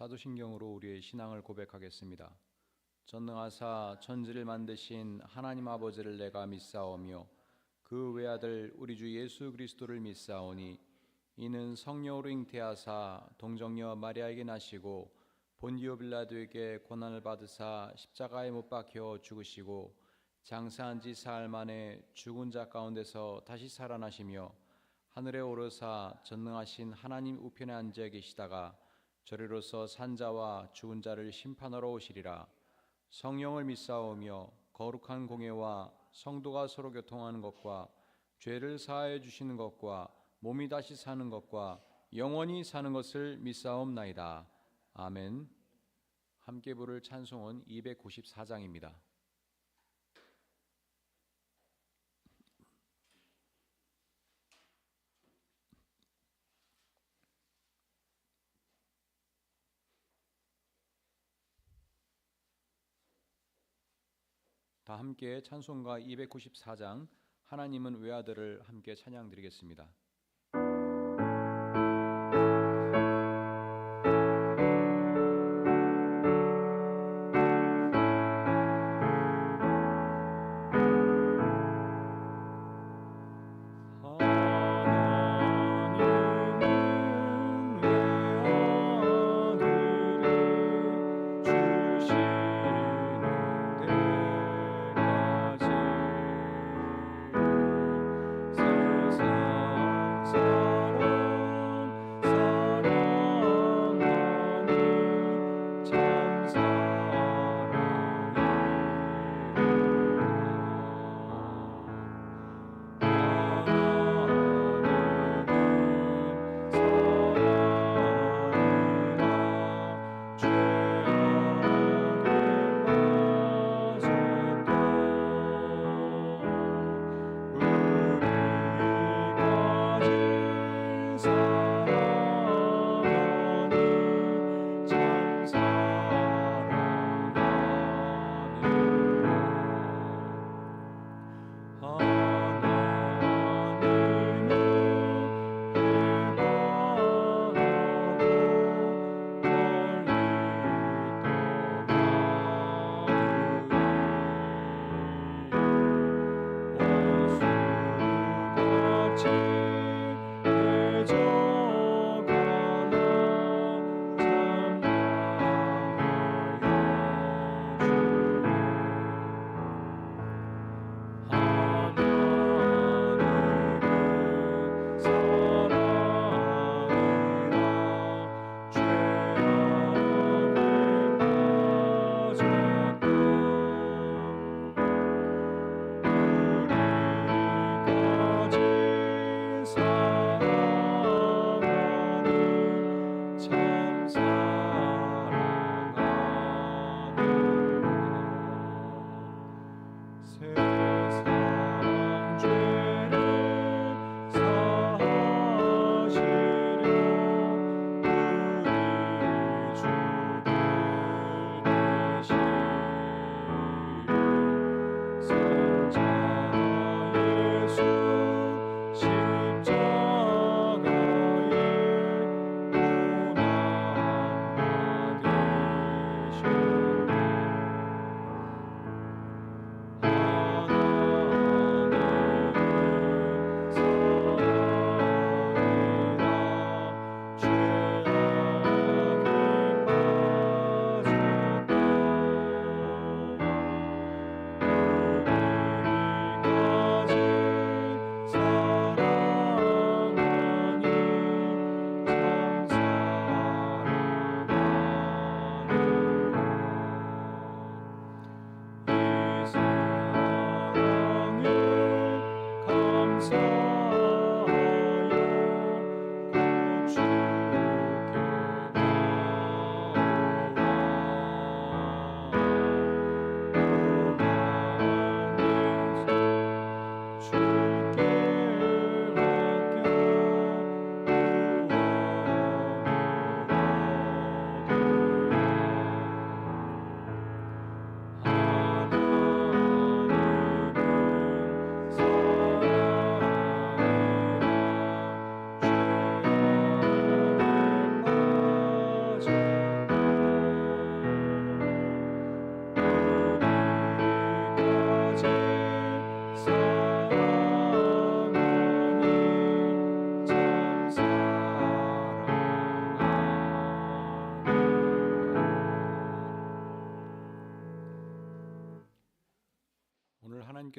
사도신경으로 우리의 신앙을 고백하겠습니다. 전능하사 천지를 만드신 하나님 아버지를 내가 믿사오며 그 외아들 우리 주 예수 그리스도를 믿사오니 이는 성령으로 잉태하사 동정녀 마리아에게 나시고 본디오 빌라도에게 고난을 받으사 십자가에 못 박혀 죽으시고 장사한 지 사흘 만에 죽은 자 가운데서 다시 살아나시며 하늘에 오르사 전능하신 하나님 우편에 앉아 계시다가 저리로서 산자와 죽은 자를 심판하러 오시리라. 성령을 믿사오며 거룩한 공예와 성도가 서로 교통하는 것과 죄를 사하여 주시는 것과 몸이 다시 사는 것과 영원히 사는 것을 믿사옵나이다. 아멘. 함께 부를 찬송은 294장입니다. 다 함께 찬송가 294장 하나님은 외아들을 함께 찬양드리겠습니다.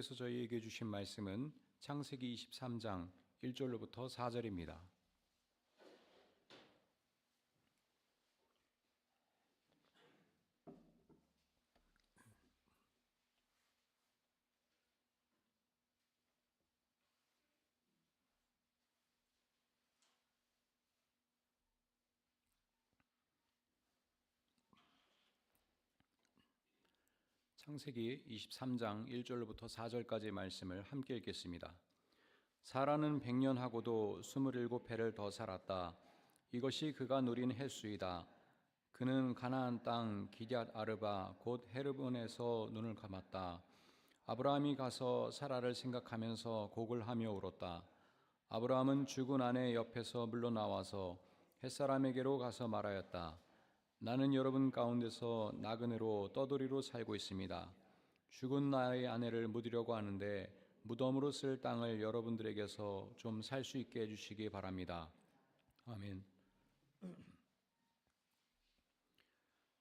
하나님께서 저희에게 주신 말씀은 창세기 23장 1절로부터 4절입니다. 창세기 23장 1절로부터 4절까지의 말씀을 함께 읽겠습니다. 사라는 100년하고도 27해를 더 살았다. 이것이 그가 누린 횟수이다. 그는 가나안 땅 기럇 아르바 곧 헤르본에서 눈을 감았다. 아브라함이 가서 사라를 생각하면서 곡을 하며 울었다. 아브라함은 죽은 아내 옆에서 물러나와서 햇사람에게로 가서 말하였다. 나는 여러분 가운데서 나그네로 떠돌이로 살고 있습니다. 죽은 나의 아내를 묻으려고 하는데 무덤으로 쓸 땅을 여러분들에게서 좀 살 수 있게 해주시기 바랍니다. 아멘.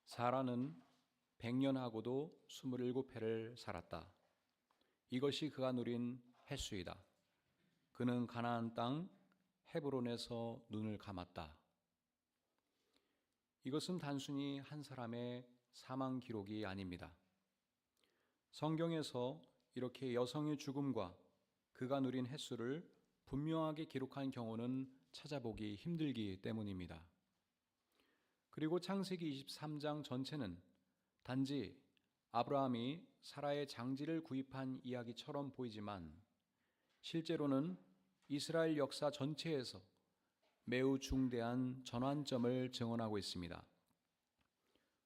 사라는 100년하고도 27해를 살았다. 이것이 그가 누린 횟수이다. 그는 가나안 땅 헤브론에서 눈을 감았다. 이것은 단순히 한 사람의 사망 기록이 아닙니다. 성경에서 이렇게 여성의 죽음과 그가 누린 횟수를 분명하게 기록한 경우는 찾아보기 힘들기 때문입니다. 그리고 창세기 23장 전체는 단지 아브라함이 사라의 장지를 구입한 이야기처럼 보이지만 실제로는 이스라엘 역사 전체에서 매우 중대한 전환점을 증언하고 있습니다.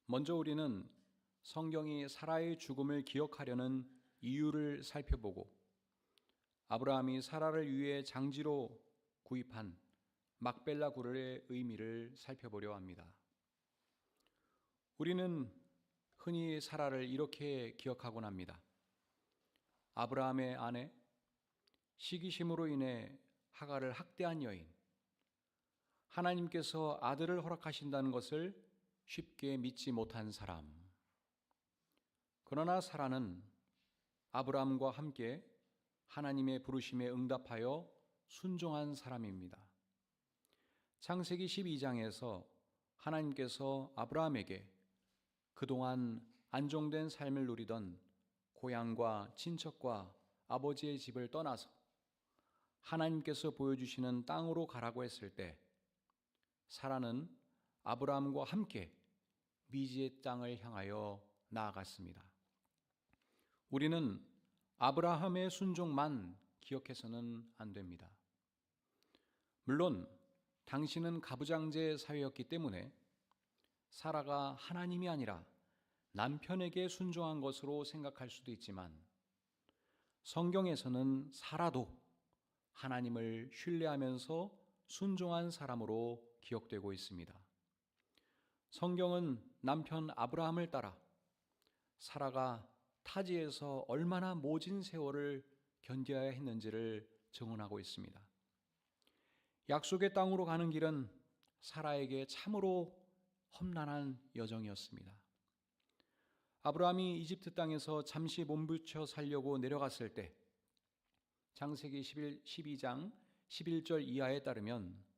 먼저 우리는 성경이 사라의 죽음을 기억하려는 이유를 살펴보고 아브라함이 사라를 위해 장지로 구입한 막벨라 굴의 의미를 살펴보려 합니다. 우리는 흔히 사라를 이렇게 기억하곤 합니다. 아브라함의 아내, 시기심으로 인해 하갈을 학대한 여인, 하나님께서 아들을 허락하신다는 것을 쉽게 믿지 못한 사람. 그러나 사라는 아브라함과 함께 하나님의 부르심에 응답하여 순종한 사람입니다. 창세기 12장에서 하나님께서 아브라함에게 그동안 안정된 삶을 누리던 고향과 친척과 아버지의 집을 떠나서 하나님께서 보여주시는 땅으로 가라고 했을 때 사라는 아브라함과 함께 미지의 땅을 향하여 나아갔습니다. 우리는 아브라함의 순종만 기억해서는 안 됩니다. 물론 당신은 가부장제 사회였기 때문에 사라가 하나님이 아니라 남편에게 순종한 것으로 생각할 수도 있지만 성경에서는 사라도 하나님을 신뢰하면서 순종한 사람으로 기억되고 있습니다. 성경은 남편 아브라함을 따라 사라가 타지에서 얼마나 모진 세월을 견뎌야 했는지를 증언하고 있습니다. 약속의 땅으로 가는 길은 사라에게 참으로 험난한 여정이었습니다. 아브라함이 이집트 땅에서 잠시 몸부쳐 살려고 내려갔을 때 창세기 12장 11절 이하에 따르면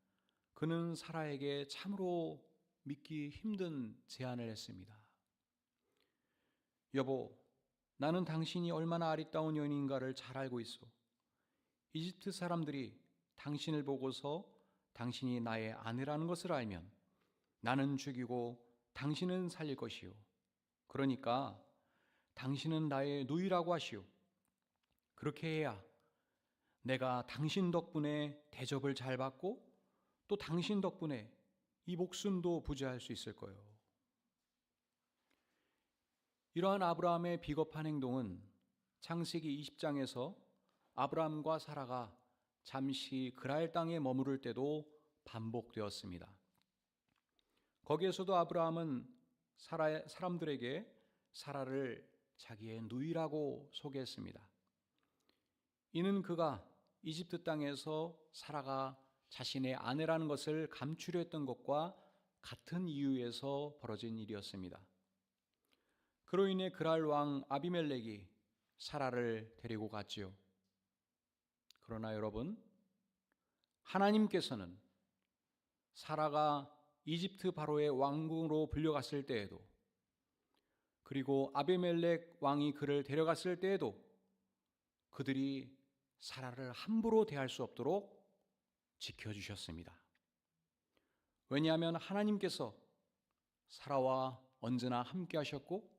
그는 사라에게 참으로 믿기 힘든 제안을 했습니다. 여보, 나는 당신이 얼마나 아리따운 여인인가를 잘 알고 있어. 이집트 사람들이 당신을 보고서 당신이 나의 아내라는 것을 알면 나는 죽이고 당신은 살릴 것이요. 그러니까 당신은 나의 누이라고 하시오. 그렇게 해야 내가 당신 덕분에 대접을 잘 받고 또 당신 덕분에 이 목숨도 부지할 수 있을 거예요. 이러한 아브라함의 비겁한 행동은 창세기 20장에서 아브라함과 사라가 잠시 그랄 땅에 머무를 때도 반복되었습니다. 거기에서도 아브라함은 사람들에게 사라를 자기의 누이라고 소개했습니다. 이는 그가 이집트 땅에서 사라가 자신의 아내라는 것을 감추려 했던 것과 같은 이유에서 벌어진 일이었습니다. 그로 인해 그랄 왕 아비멜렉이 사라를 데리고 갔지요. 그러나 여러분, 하나님께서는 사라가 이집트 바로의 왕궁으로 불려갔을 때에도, 그리고 아비멜렉 왕이 그를 데려갔을 때에도 그들이 사라를 함부로 대할 수 없도록 지켜주셨습니다. 왜냐하면 하나님께서 사라와 언제나 함께 하셨고,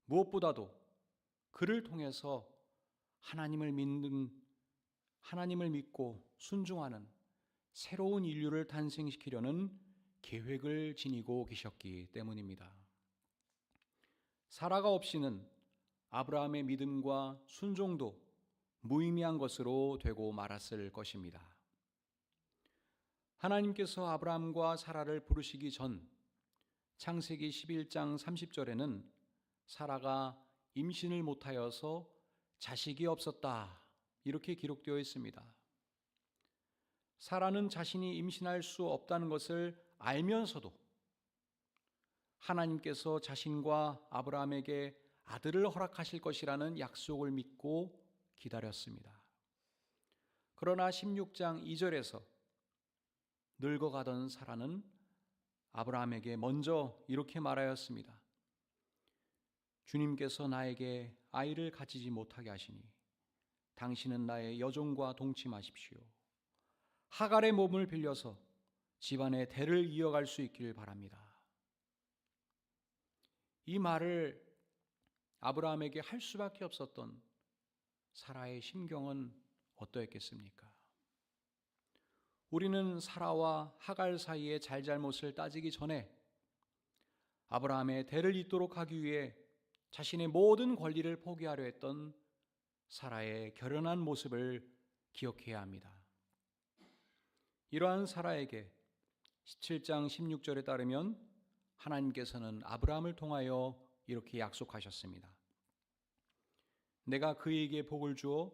무엇보다도 그를 통해서 하나님을 믿고 순종하는 새로운 인류를 탄생시키려는 계획을 지니고 계셨기 때문입니다. 사라가 없이는 아브라함의 믿음과 순종도 무의미한 것으로 되고 말았을 것입니다. 하나님께서 아브라함과 사라를 부르시기 전 창세기 11장 30절에는 사라가 임신을 못하여서 자식이 없었다, 이렇게 기록되어 있습니다. 사라는 자신이 임신할 수 없다는 것을 알면서도 하나님께서 자신과 아브라함에게 아들을 허락하실 것이라는 약속을 믿고 기다렸습니다. 그러나 16장 2절에서 늙어가던 사라는 아브라함에게 먼저 이렇게 말하였습니다. 주님께서 나에게 아이를 가지지 못하게 하시니 당신은 나의 여종과 동침하십시오. 하갈의 몸을 빌려서 집안의 대를 이어갈 수 있기를 바랍니다. 이 말을 아브라함에게 할 수밖에 없었던 사라의 심경은 어떠했겠습니까? 우리는 사라와 하갈 사이의 잘잘못을 따지기 전에 아브라함의 대를 잇도록 하기 위해 자신의 모든 권리를 포기하려 했던 사라의 결연한 모습을 기억해야 합니다. 이러한 사라에게 17장 16절에 따르면 하나님께서는 아브라함을 통하여 이렇게 약속하셨습니다. 내가 그에게 복을 주어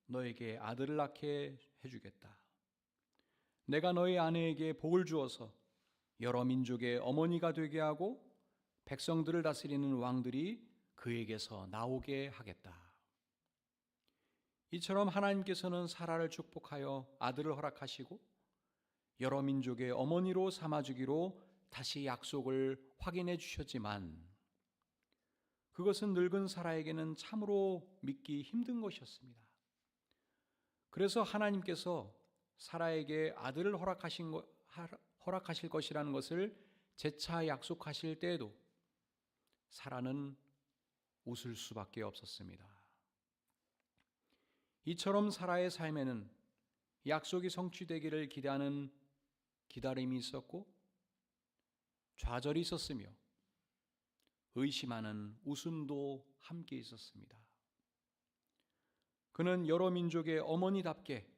너에게 아들을 낳게 해주겠다. 내가 너의 아내에게 복을 주어서 여러 민족의 어머니가 되게 하고 백성들을 다스리는 왕들이 그에게서 나오게 하겠다. 이처럼 하나님께서는 사라를 축복하여 아들을 허락하시고 여러 민족의 어머니로 삼아주기로 다시 약속을 확인해 주셨지만 그것은 늙은 사라에게는 참으로 믿기 힘든 것이었습니다. 그래서 하나님께서 사라에게 아들을 허락하실 것이라는 것을 재차 약속하실 때에도 사라는 웃을 수밖에 없었습니다. 이처럼 사라의 삶에는 약속이 성취되기를 기대하는 기다림이 있었고 좌절이 있었으며 의심하는 웃음도 함께 있었습니다. 그는 여러 민족의 어머니답게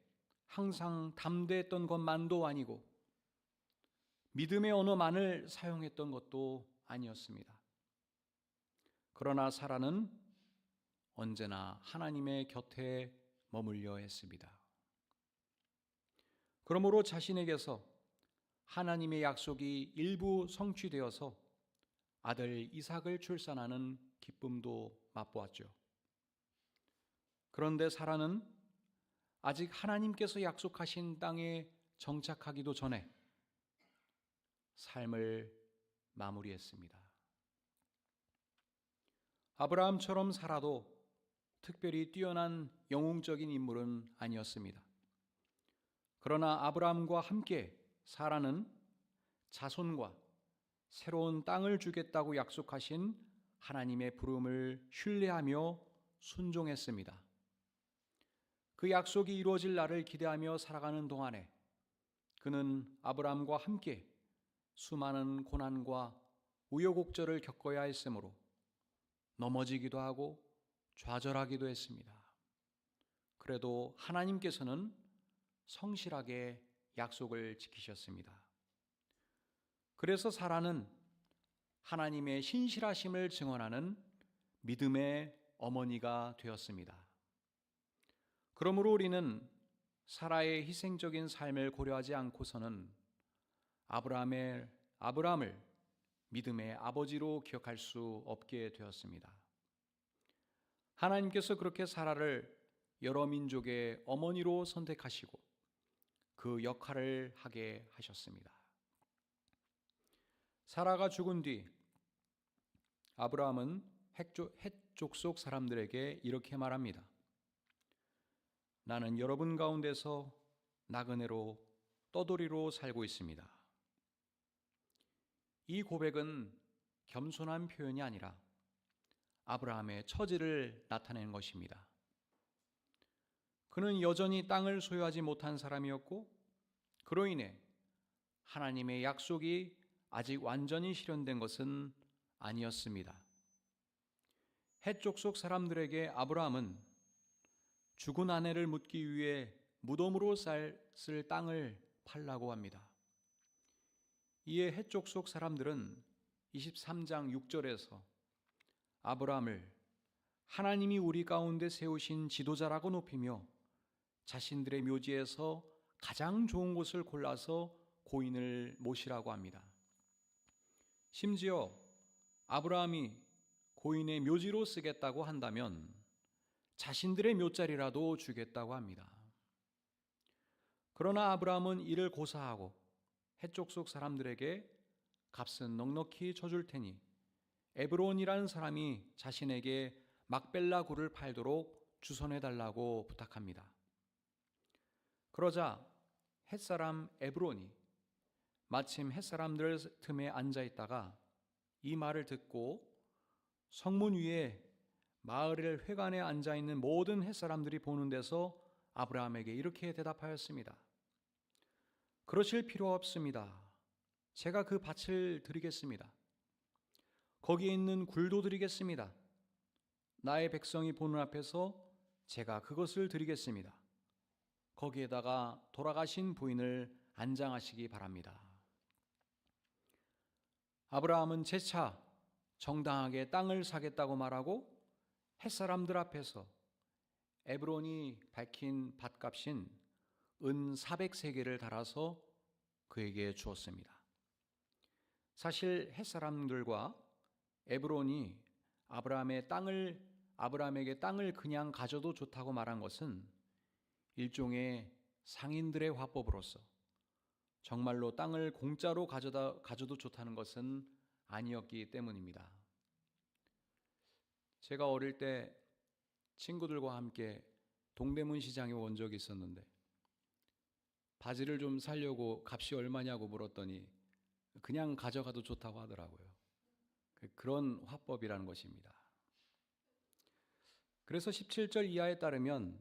항상 담대했던 것만도 아니고 믿음의 언어만을 사용했던 것도 아니었습니다. 그러나 사라는 언제나 하나님의 곁에 머물려 했습니다. 그러므로 자신에게서 하나님의 약속이 일부 성취되어서 아들 이삭을 출산하는 기쁨도 맛보았죠. 그런데 사라는 아직 하나님께서 약속하신 땅에 정착하기도 전에 삶을 마무리했습니다. 아브라함처럼 사라도 특별히 뛰어난 영웅적인 인물은 아니었습니다. 그러나 아브라함과 함께 사라는 자손과 새로운 땅을 주겠다고 약속하신 하나님의 부름을 신뢰하며 순종했습니다. 그 약속이 이루어질 날을 기대하며 살아가는 동안에 그는 아브라함과 함께 수많은 고난과 우여곡절을 겪어야 했으므로 넘어지기도 하고 좌절하기도 했습니다. 그래도 하나님께서는 성실하게 약속을 지키셨습니다. 그래서 사라는 하나님의 신실하심을 증언하는 믿음의 어머니가 되었습니다. 그러므로 우리는 사라의 희생적인 삶을 고려하지 않고서는 아브라함을 믿음의 아버지로 기억할 수 없게 되었습니다. 하나님께서 그렇게 사라를 여러 민족의 어머니로 선택하시고 그 역할을 하게 하셨습니다. 사라가 죽은 뒤 아브라함은 헷 족속 사람들에게 이렇게 말합니다. 나는 여러분 가운데서 나그네로 떠돌이로 살고 있습니다. 이 고백은 겸손한 표현이 아니라 아브라함의 처지를 나타내는 것입니다. 그는 여전히 땅을 소유하지 못한 사람이었고 그로 인해 하나님의 약속이 아직 완전히 실현된 것은 아니었습니다. 헷 족속 사람들에게 아브라함은 죽은 아내를 묻기 위해 무덤으로 쓸 땅을 팔라고 합니다. 이에 헷 족속 사람들은 23장 6절에서 아브라함을 하나님이 우리 가운데 세우신 지도자라고 높이며 자신들의 묘지에서 가장 좋은 곳을 골라서 고인을 모시라고 합니다. 심지어 아브라함이 고인의 묘지로 쓰겠다고 한다면 자신들의 묘자리라도 주겠다고 합니다. 그러나 아브라함은 이를 고사하고 헷 족속 사람들에게 값은 넉넉히 쳐줄 테니 에브론이라는 사람이 자신에게 막벨라 굴을 팔도록 주선해달라고 부탁합니다. 그러자 헷사람 에브론이 마침 헷사람들 틈에 앉아있다가 이 말을 듣고 성문 위에 마을의 회관에 앉아있는 모든 헷사람들이 보는 데서 아브라함에게 이렇게 대답하였습니다. 그러실 필요 없습니다. 제가 그 밭을 드리겠습니다. 거기에 있는 굴도 드리겠습니다. 나의 백성이 보는 앞에서 제가 그것을 드리겠습니다. 거기에다가 돌아가신 부인을 안장하시기 바랍니다. 아브라함은 재차 정당하게 땅을 사겠다고 말하고 헷사람들 앞에서 에브론이 밝힌 밭값인 은 400세겔을 달아서 그에게 주었습니다. 사실 헷사람들과 에브론이 아브라함에게 땅을 그냥 가져도 좋다고 말한 것은 일종의 상인들의 화법으로서 정말로 땅을 공짜로 가져도 좋다는 것은 아니었기 때문입니다. 제가 어릴 때 친구들과 함께 동대문 시장에 온 적이 있었는데 바지를 좀 사려고 값이 얼마냐고 물었더니 그냥 가져가도 좋다고 하더라고요. 그런 화법이라는 것입니다. 그래서 17절 이하에 따르면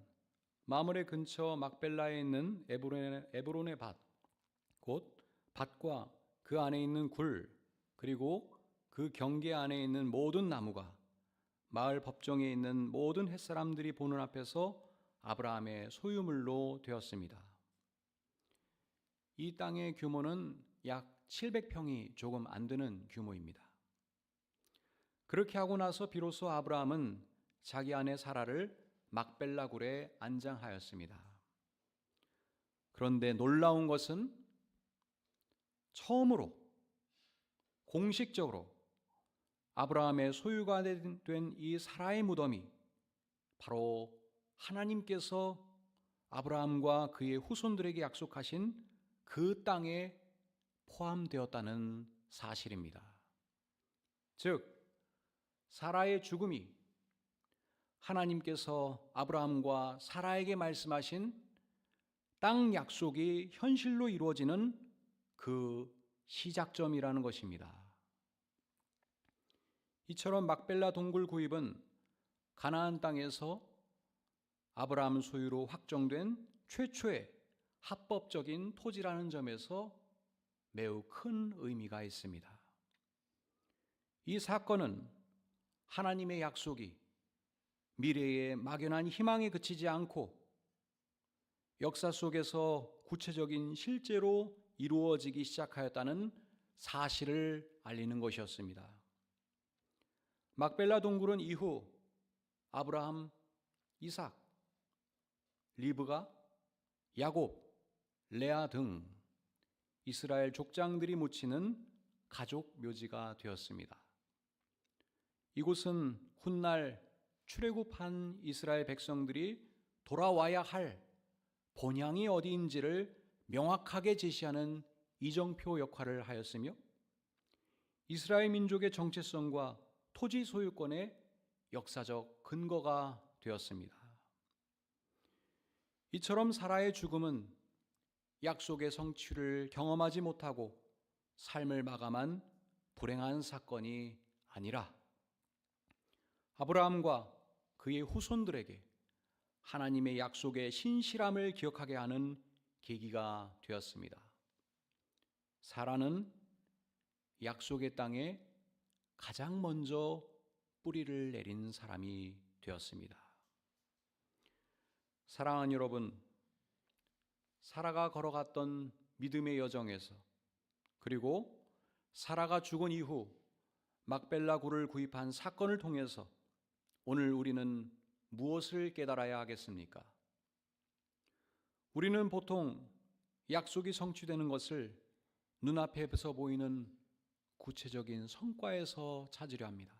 마므레 근처 막벨라에 있는 에브론의 밭, 곧 밭과 그 안에 있는 굴, 그리고 그 경계 안에 있는 모든 나무가 마을 법정에 있는 모든 헷사람들이 보는 앞에서 아브라함의 소유물로 되었습니다. 이 땅의 규모는 약 700평이 조금 안 되는 규모입니다. 그렇게 하고 나서 비로소 아브라함은 자기 아내 사라를 막벨라 굴에 안장하였습니다. 그런데 놀라운 것은 처음으로 공식적으로 아브라함의 소유가 된 이 사라의 무덤이 바로 하나님께서 아브라함과 그의 후손들에게 약속하신 그 땅에 포함되었다는 사실입니다. 즉 사라의 죽음이 하나님께서 아브라함과 사라에게 말씀하신 땅 약속이 현실로 이루어지는 그 시작점이라는 것입니다. 이처럼 막벨라 동굴 구입은 가나안 땅에서 아브라함 소유로 확정된 최초의 합법적인 토지라는 점에서 매우 큰 의미가 있습니다. 이 사건은 하나님의 약속이 미래의 막연한 희망에 그치지 않고 역사 속에서 구체적인 실제로 이루어지기 시작하였다는 사실을 알리는 것이었습니다. 막벨라 동굴은 이후 아브라함, 이삭, 리브가, 야곱, 레아 등 이스라엘 족장들이 묻히는 가족 묘지가 되었습니다. 이곳은 훗날 출애굽한 이스라엘 백성들이 돌아와야 할 본향이 어디인지를 명확하게 제시하는 이정표 역할을 하였으며 이스라엘 민족의 정체성과 토지 소유권의 역사적 근거가 되었습니다. 이처럼 사라의 죽음은 약속의 성취를 경험하지 못하고 삶을 마감한 불행한 사건이 아니라 아브라함과 그의 후손들에게 하나님의 약속의 신실함을 기억하게 하는 계기가 되었습니다. 사라는 약속의 땅에 가장 먼저 뿌리를 내린 사람이 되었습니다. 사랑하는 여러분, 사라가 걸어갔던 믿음의 여정에서 그리고 사라가 죽은 이후 막벨라 굴을 구입한 사건을 통해서 오늘 우리는 무엇을 깨달아야 하겠습니까? 우리는 보통 약속이 성취되는 것을 눈앞에서 보이는 구체적인 성과에서 찾으려 합니다.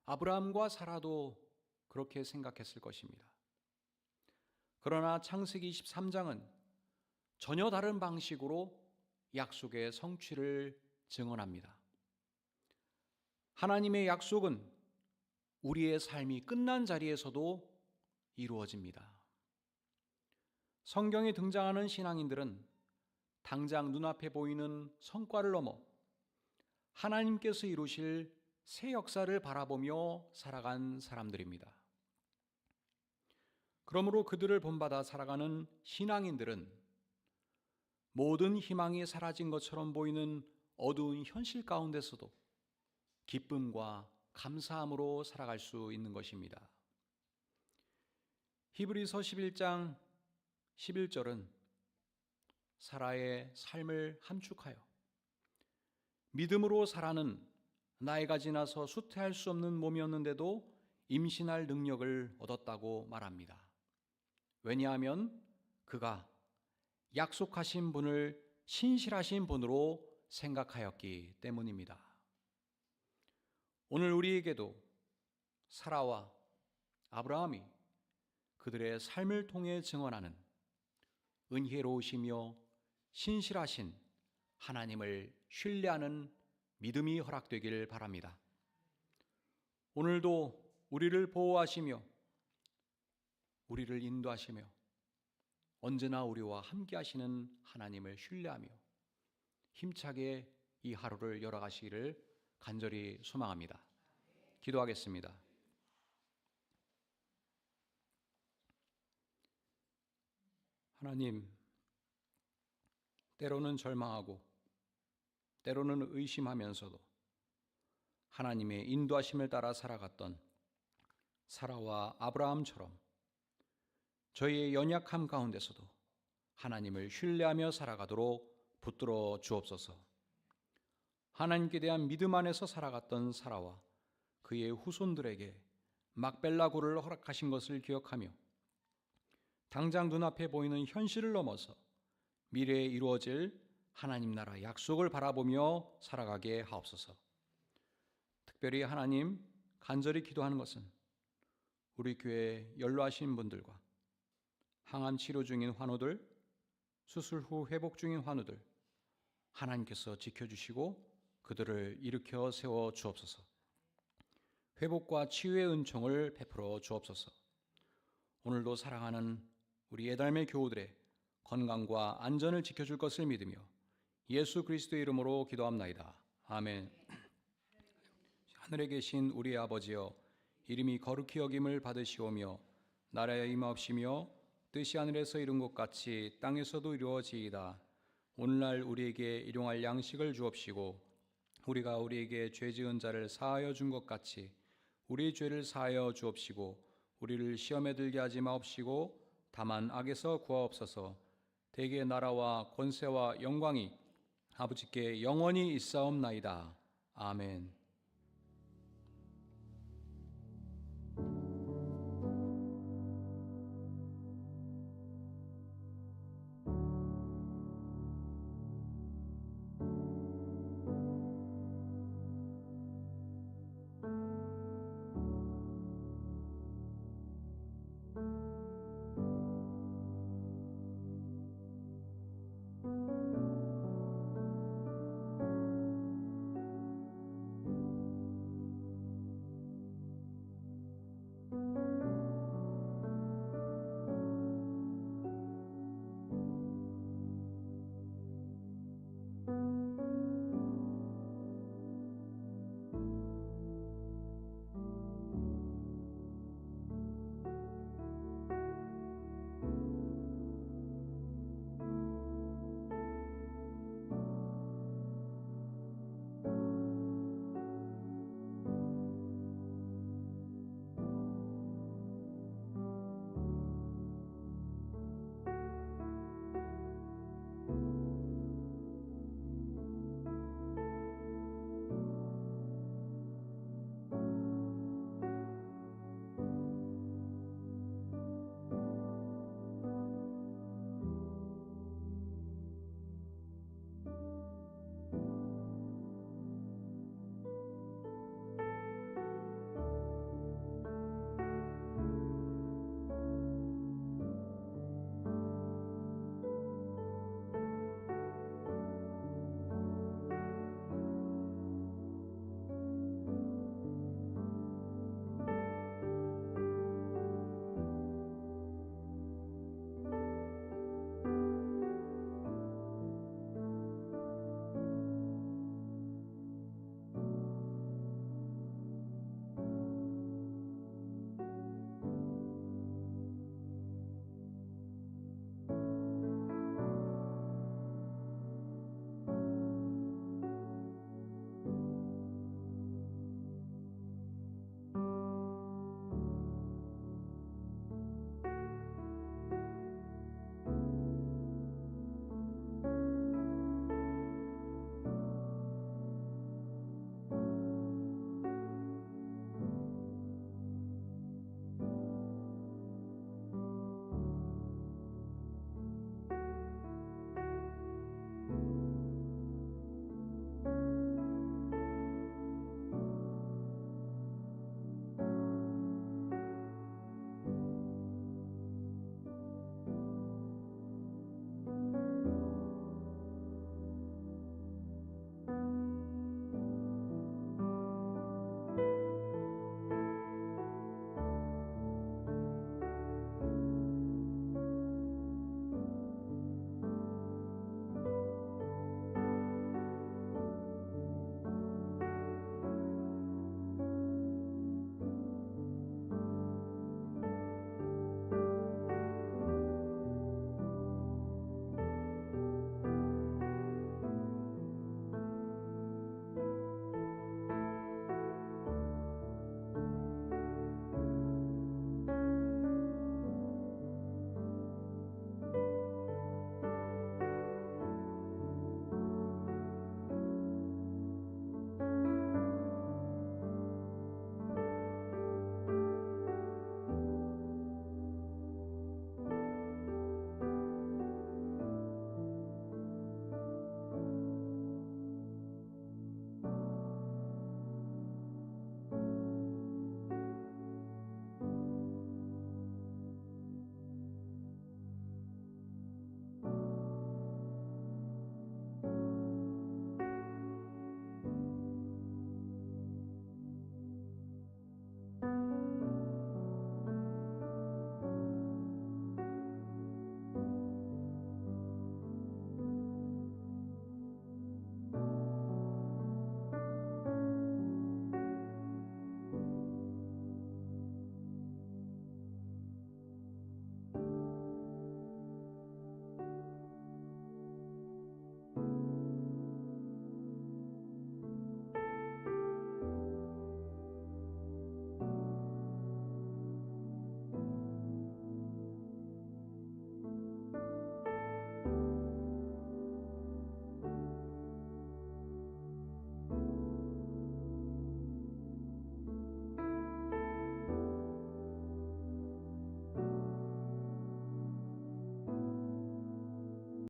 아브라함과 사라도 그렇게 생각했을 것입니다. 그러나 창세기 23장은 전혀 다른 방식으로 약속의 성취를 증언합니다. 하나님의 약속은 우리의 삶이 끝난 자리에서도 이루어집니다. 성경에 등장하는 신앙인들은 당장 눈앞에 보이는 성과를 넘어 하나님께서 이루실 새 역사를 바라보며 살아간 사람들입니다. 그러므로 그들을 본받아 살아가는 신앙인들은 모든 희망이 사라진 것처럼 보이는 어두운 현실 가운데서도 기쁨과 감사함으로 살아갈 수 있는 것입니다. 히브리서 11장 11절은 사라의 삶을 함축하여 믿음으로 사라는 나이가 지나서 수태할 수 없는 몸이었는데도 임신할 능력을 얻었다고 말합니다. 왜냐하면 그가 약속하신 분을 신실하신 분으로 생각하였기 때문입니다. 오늘 우리에게도 사라와 아브라함이 그들의 삶을 통해 증언하는 은혜로우시며 신실하신 하나님을 신뢰하는 믿음이 허락되길 바랍니다. 오늘도 우리를 보호하시며 우리를 인도하시며 언제나 우리와 함께 하시는 하나님을 신뢰하며 힘차게 이 하루를 열어가시기를 간절히 소망합니다. 기도하겠습니다. 하나님, 때로는 절망하고 때로는 의심하면서도 하나님의 인도하심을 따라 살아갔던 사라와 아브라함처럼 저희의 연약함 가운데서도 하나님을 신뢰하며 살아가도록 붙들어 주옵소서. 하나님께 대한 믿음 안에서 살아갔던 사라와 그의 후손들에게 막벨라 굴을 허락하신 것을 기억하며 당장 눈앞에 보이는 현실을 넘어서 미래에 이루어질 하나님 나라 약속을 바라보며 살아가게 하옵소서. 특별히 하나님, 간절히 기도하는 것은 우리 교회에 연로하신 분들과 항암 치료 중인 환우들, 수술 후 회복 중인 환우들 하나님께서 지켜주시고 그들을 일으켜 세워 주옵소서. 회복과 치유의 은총을 베풀어 주옵소서. 오늘도 사랑하는 우리 예달매 교우들의 건강과 안전을 지켜줄 것을 믿으며 예수 그리스도의 이름으로 기도합나이다. 아멘. 하늘에 계신 우리 아버지여, 이름이 거룩히 여김을 받으시오며 나라에 임하옵시며 뜻이 하늘에서 이룬 것 같이 땅에서도 이루어지이다. 오늘날 우리에게 일용할 양식을 주옵시고 우리가 우리에게 죄 지은 자를 사하여 준 것 같이 우리 죄를 사하여 주옵시고 우리를 시험에 들게 하지 마옵시고 다만 악에서 구하옵소서. 대개 나라와 권세와 영광이 아버지께 영원히 있사옵나이다. 아멘.